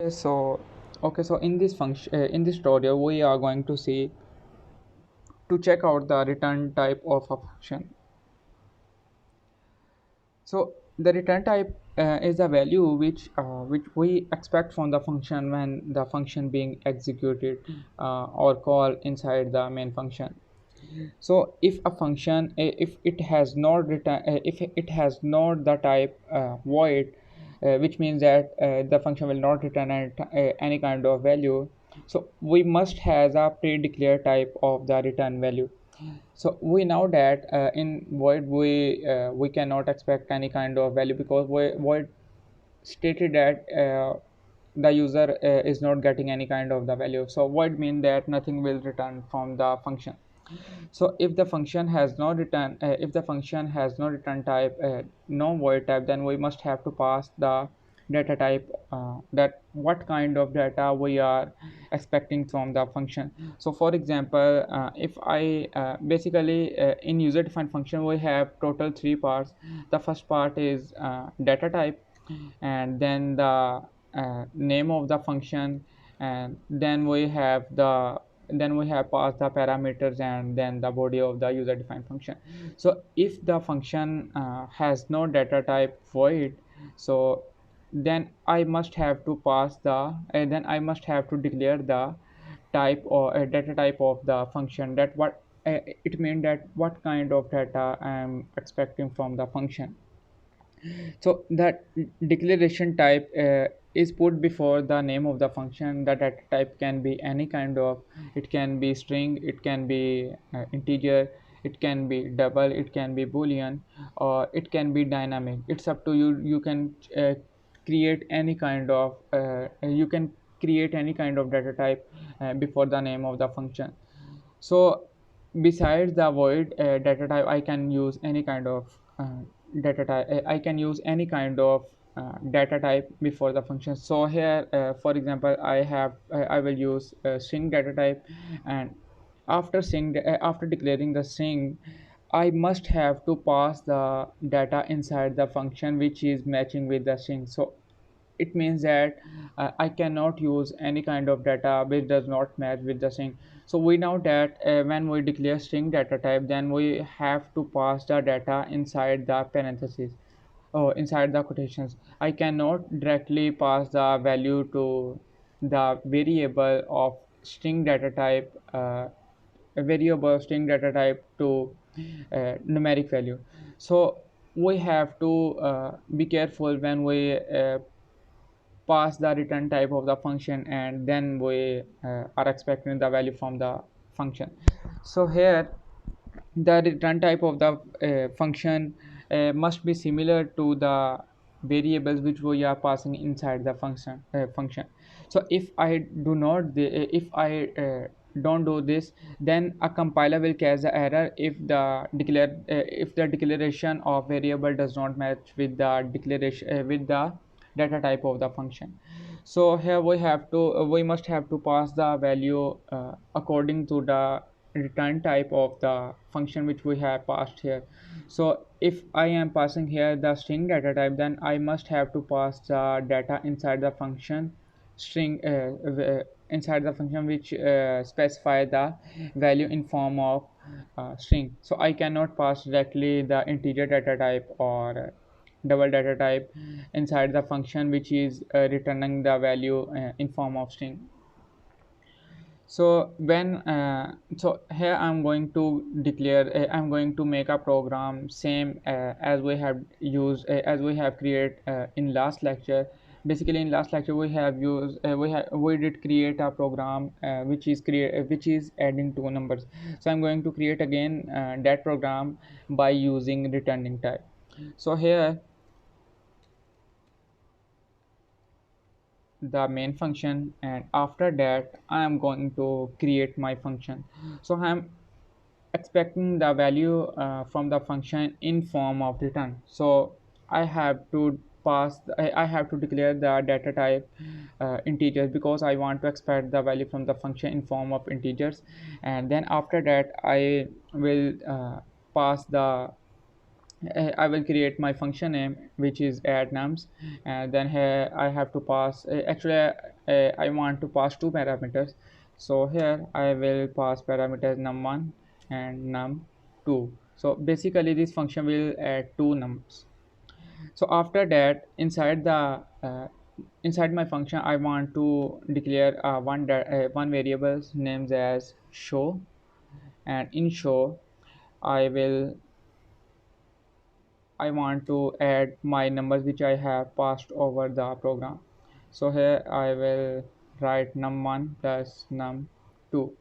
So so in this function in this tutorial we are going to see to check out the return type of a function. So the return type is the value which we expect from the function when the function being executed or called inside the main function. So if a function if it has not return if it has not the type void, which means that the function will not return any kind of value, so we must have a pre-declared type of the return value. So we know that in void we cannot expect any kind of value because void stated that the user is not getting any kind of the value. So void mean that nothing will return from the function. So if the function has no return if the function has no return type, no void type, then we must have to pass the data type, that what kind of data we are expecting from the function. So for example, if I basically in user defined function we have total three parts. The first part is data type, and then the name of the function, and then we have passed the parameters, and then the body of the user defined function. So if the function has no data type void, so then I must have to declare the type or a data type of the function, that what it means that what kind of data I am expecting from the function. So that declaration type is put before the name of the function. The data type can be any kind of, it can be string, it can be integer, it can be double, it can be boolean, or it can be dynamic. It's up to you. You can create any kind of data type before the name of the function. So besides the void data type, I can use any kind of data type. I can use any kind of data type before the function. So here, for example, I will use string data type, and after declaring the string, I must have to pass the data inside the function which is matching with the string. So it means that I cannot use any kind of data which does not match with the string. So we know that when we declare string data type, then we have to pass the data inside the parentheses or inside the quotations. I cannot directly pass the value to the variable of string data type, a variable string data type to numeric value. So we have to be careful when we pass the return type of the function, and then we are expecting the value from the function. So here the return type of the function must be similar to the variables which we are passing inside the function. So if I do not if I don't do this, then a compiler will catch the error if the declaration of variable does not match with the declaration with the data type of the function. So here we must have to pass the value according to the return type of the function which we have passed here. So if I am passing here the string data type, then I must have to pass the data inside the function string inside the function which specify the value in form of string. So I cannot pass directly the integer data type or double data type inside the function which is returning the value in form of string. So when so here I'm going to declare I'm going to make a program same as we have used as we have created in last lecture. Basically in last lecture we have used we did create a program which is adding two numbers. So I'm going to create again that program by using returning type. So here the main function, and after that I am going to create my function. So I'm expecting the value from the function in form of return. So I have to I have to declare the data type integers, because I want to expect the value from the function in form of integers. And then after that I will pass the I will create my function name, which is add nums, and then here I have to pass. Actually, I want to pass two parameters. So here I will pass parameters num1 and num2. So basically, this function will add two nums. So after that, inside my function, I want to declare one variable named as show, and in show I want to add my numbers which I have passed over the program. So here I will write num1 plus num2.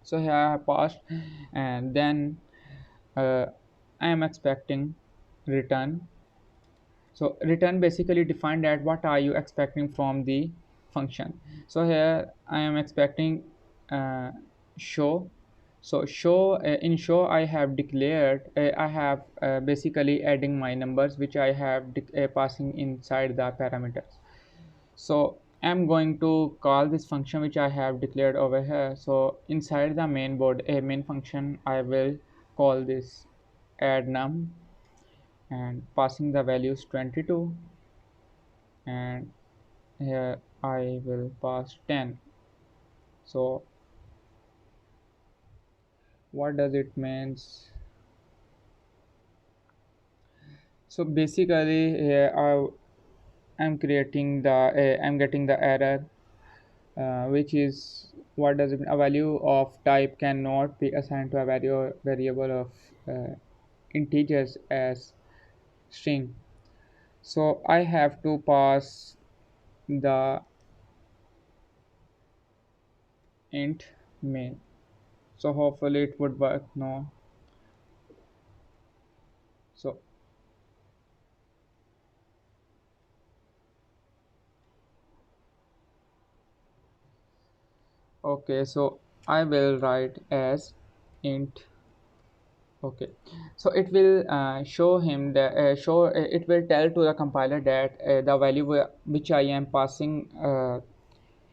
So here I have passed, and then uh, I am expecting return. So return basically defined that what are you expecting from the function. So here I am expecting uh, show. So show, in show I have declared, I have basically adding my numbers which I have passing inside the parameters. So I'm going to call this function which I have declared over here. So inside the main board, a main function, I will call this add num, and passing the values 22, and here I will pass 10. So what does it means? So basically here I'm creating the I'm getting the error, which is, what does it mean? A value of type cannot be assigned to a variable of integers as string. So I have to pass the int main. So hopefully it would work. No. So okay, so I will write as int. Okay, so it will show him the it will tell to the compiler that the value which I am passing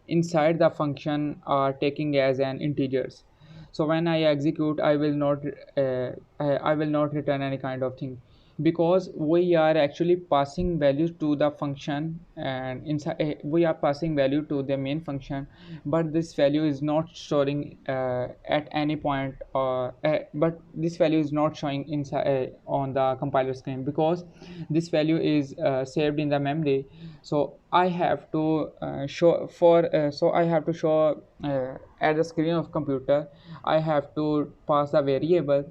inside the function are taking as an integers. So when I execute, I will not return any kind of thing, because we are actually passing values to the function, and inside we are passing value to the main function, but this value is not storing at any point, or but this value is not showing inside on the compiler screen, because this value is saved in the memory. So I have to show at the screen of computer. I have to pass the variable.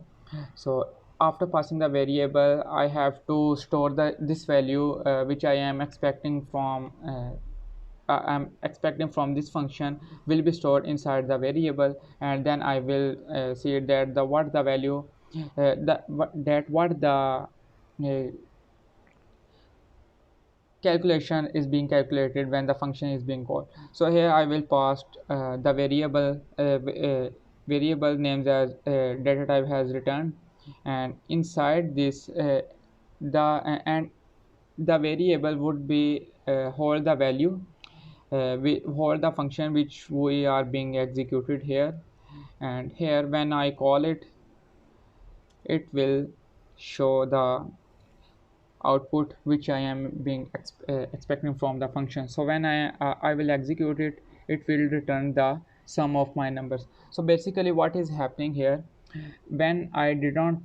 So after passing the variable, I have to store the this value which I'm expecting from this function will be stored inside the variable, and then I will see that the what the value that what the calculation is being calculated when the function is being called. So here I will pass the variable names as data type has returned, and inside this and the variable would be hold the value, we hold the function which we are being executed here, and here when I call it, it will show the output which I am being expecting from the function. So when I will execute it, it will return the sum of my numbers. So basically what is happening here, when I did not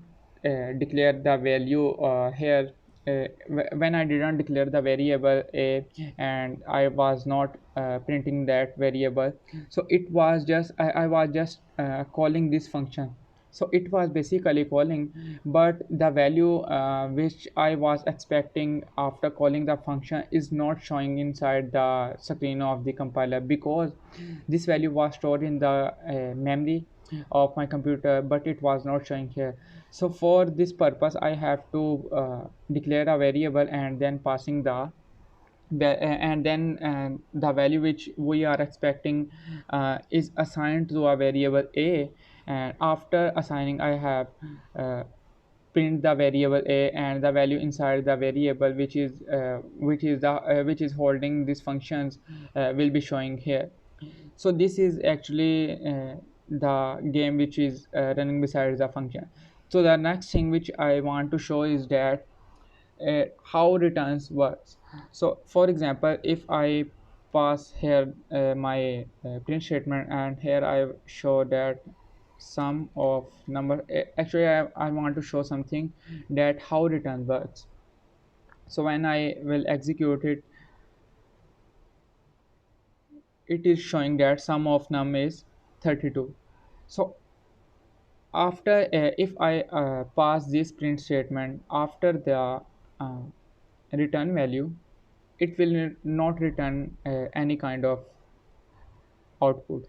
declare the value here, when I did not declare the variable a, and I was not printing that variable, so it was just I was just calling this function. So it was basically calling, but the value which I was expecting after calling the function is not showing inside the screen of the compiler, because this value was stored in the memory of my computer, but it was not showing here. So for this purpose I have to declare a variable, and then passing the and then the value which we are expecting is assigned to a variable a, and after assigning I have uh, print the variable a, and the value inside the variable which is holding these functions will be showing here. So this is actually the game which is running besides the function. So the next thing which I want to show is that how returns works. So for example, if I pass here my print statement, and here I show that sum of number, actually I want to show something that how return works. So when I will execute it, it is showing that sum of num is 32. So after if I pass this print statement after the uh, return value, it will not return any kind of output.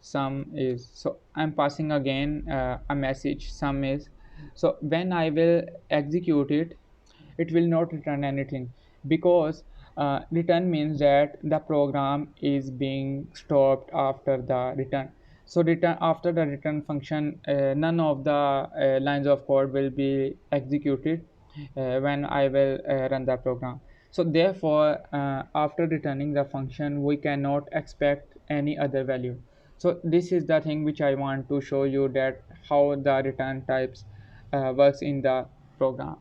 Sum is, so I'm passing again a message sum is. So when I will execute it, it will not return anything, because return means that the program is being stopped after the return. So return, after the return function, none of the lines of code will be executed when I will run the program. So therefore, after returning the function, we cannot expect any other value. So this is the thing which I want to show you, that how the return types works in the program.